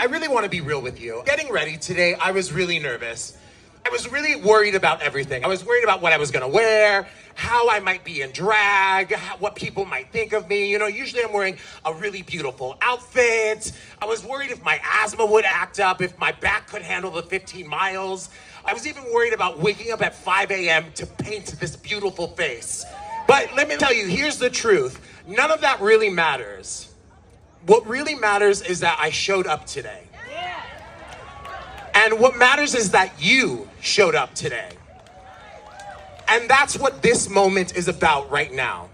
I really want to be real with you. Getting ready today, I was really nervous. I was really worried about everything. I was worried about what I was going to wear, how I might be in drag, what people might think of me. You know, usually I'm wearing a really beautiful outfit. I was worried if my asthma would act up, if my back could handle the 15 miles. I was even worried about waking up at 5 a.m. to paint this beautiful face. But let me tell you, here's the truth. None of that really matters. What really matters is that I showed up today. And what matters is that you showed up today. And that's what this moment is about right now.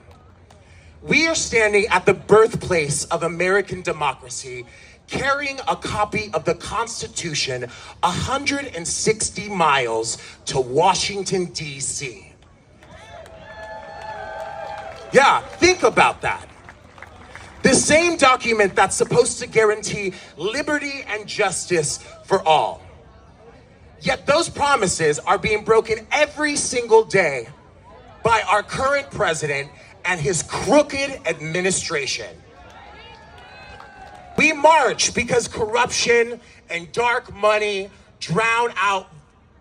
We are standing at the birthplace of American democracy, carrying a copy of the Constitution 160 miles to Washington, D.C. Yeah, think about that. The same document that's supposed to guarantee liberty and justice for all. Yet those promises are being broken every single day by our current president and his crooked administration. We march because corruption and dark money drown out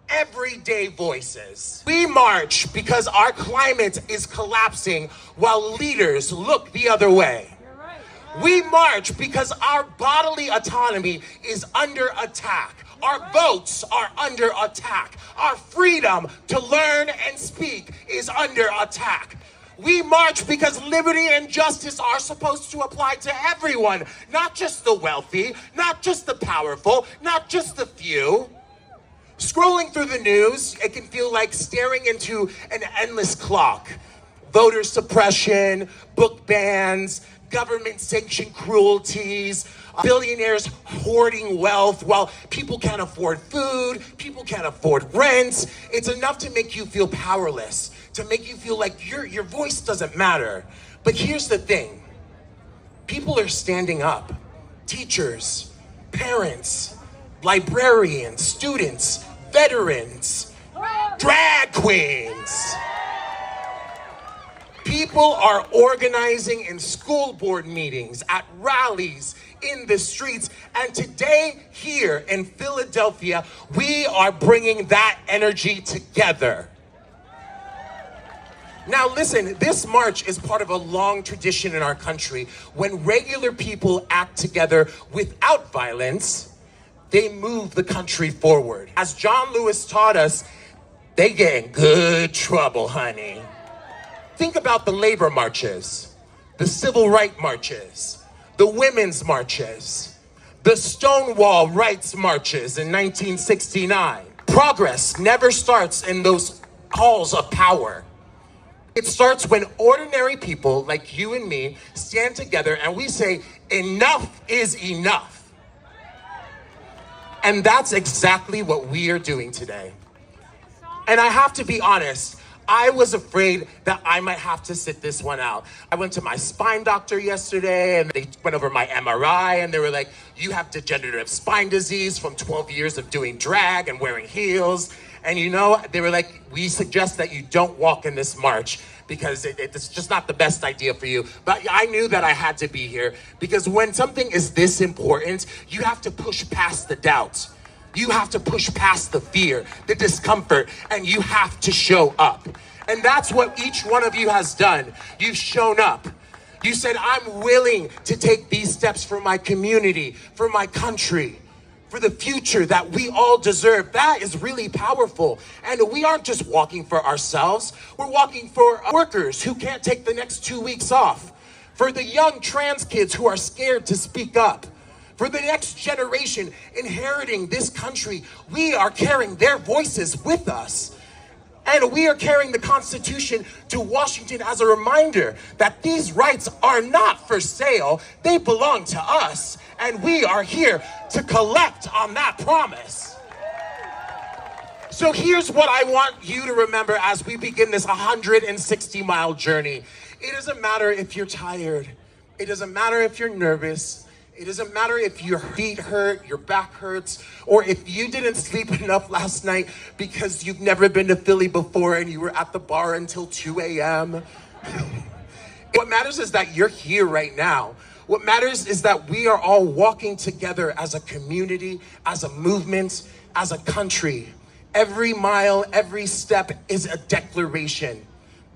everyday voices. We march because our climate is collapsing while leaders look the other way. We march because our bodily autonomy is under attack. Our votes are under attack. Our freedom to learn and speak is under attack. We march because liberty and justice are supposed to apply to everyone, not just the wealthy, not just the powerful, not just the few. Scrolling through the news, it can feel like staring into an endless clock. Voter suppression, book bans, government-sanctioned cruelties, billionaires hoarding wealth while people can't afford food, people can't afford rent. It's enough to make you feel powerless, to make you feel like your voice doesn't matter. But here's the thing. People are standing up. Teachers, parents, librarians, students, veterans, drag queens. People are organizing in school board meetings, at rallies, in the streets. And today, here in Philadelphia, we are bringing that energy together. Now listen, this march is part of a long tradition in our country. When regular people act together without violence, they move the country forward. As John Lewis taught us, they get in good trouble, honey. Think about the labor marches, the civil rights marches, the women's marches, the Stonewall rights marches in 1969. Progress never starts in those halls of power. It starts when ordinary people like you and me stand together and we say, enough is enough. And that's exactly what we are doing today. And I have to be honest, I was afraid that I might have to sit this one out. I went to my spine doctor yesterday and they went over my MRI and they were like, you have degenerative spine disease from 12 years of doing drag and wearing heels. And you know, they were like, we suggest that you don't walk in this march because it's just not the best idea for you. But I knew that I had to be here because when something is this important, you have to push past the doubts. You have to push past the fear, the discomfort, and you have to show up. And that's what each one of you has done. You've shown up. You said, I'm willing to take these steps for my community, for my country, for the future that we all deserve. That is really powerful. And we aren't just walking for ourselves. We're walking for workers who can't take the next 2 weeks off, for the young trans kids who are scared to speak up, for the next generation inheriting this country. We are carrying their voices with us. And we are carrying the Constitution to Washington as a reminder that these rights are not for sale. They belong to us. And we are here to collect on that promise. So here's what I want you to remember as we begin this 160-mile journey. It doesn't matter if you're tired. It doesn't matter if you're nervous. It doesn't matter if your feet hurt, your back hurts, or if you didn't sleep enough last night because you've never been to Philly before and you were at the bar until 2 a.m. What matters is that you're here right now. What matters is that we are all walking together as a community, as a movement, as a country. Every mile, every step is a declaration.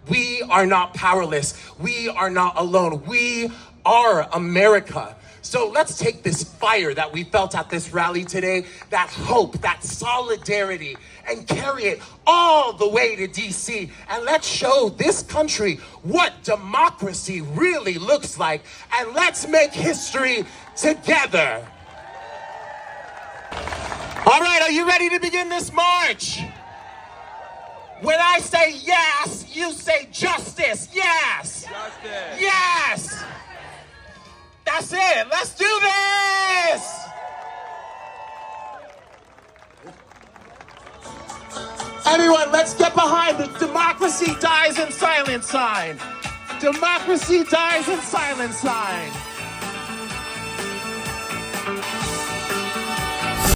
We are not powerless. We are not alone. We are America. So let's take this fire that we felt at this rally today, that hope, that solidarity, and carry it all the way to DC. And let's show this country what democracy really looks like. And let's make history together. All right, are you ready to begin this march? When I say yes, you say justice. Yes. Justice. Yes. That's it. Let's do this. Everyone, let's get behind the democracy dies in silence sign. Democracy dies in silence sign.